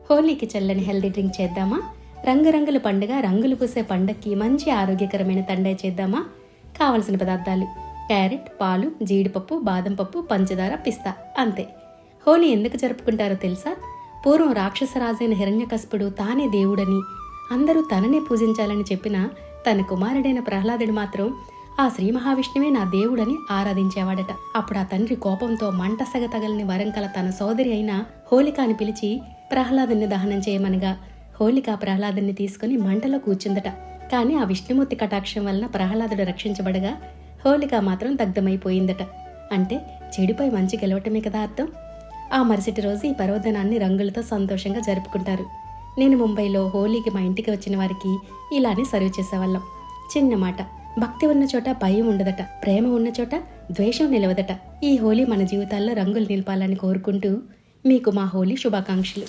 హోలీకి చల్లని healthy drink చేద్దామా? రంగురంగుల పండుగ, రంగులు పూసే పండక్కి మంచి ఆరోగ్యకరమైన తండాయి చేద్దామా? కావలసిన పదార్థాలు: క్యారెట్, పాలు, జీడిపప్పు, బాదం పప్పు, పంచదార, పిస్తా. అంతే. హోలీ ఎందుకు జరుపుకుంటారో తెలుసా? పూర్వం రాక్షసరాజైన హిరణ్యకశిపుడు తానే దేవుడని, అందరూ తననే పూజించాలని చెప్పిన తన కుమారుడైన ప్రహ్లాదుడు మాత్రం ఆ శ్రీ మహావిష్ణువే నా దేవుడని ఆరాధించేవాడట. అప్పుడు ఆ తండ్రి కోపంతో మంటసగ తగలని వరం కల తన సోదరి అయిన హోలికాని పిలిచి ప్రహ్లాదుని దహనం చేయమనగా హోలిక ప్రహ్లాదుని తీసుకుని మంటలో కూర్చుందట. కానీ ఆ విష్ణుమూర్తి కటాక్షం వలన ప్రహ్లాదుడు రక్షించబడగా హోలిక మాత్రం దగ్ధమైపోయిందట. అంటే చెడుపై మంచి గెలవటమే కదా అర్థం. ఆ మరుసటి రోజు ఈ పర్వదినాన్ని రంగులతో సంతోషంగా జరుపుకుంటారు. నేను ముంబైలో హోలీకి మా ఇంటికి వచ్చిన వారికి ఇలానే సర్వ్ చేసేవాళ్ళం. చిన్న మాట: భక్తి ఉన్న చోట భయం ఉండదట, ప్రేమ ఉన్న చోట ద్వేషం నిలవదట. ఈ హోలీ మన జీవితాల్లో రంగులు నింపాలని కోరుకుంటూ మీకు మా హోలీ శుభాకాంక్షలు.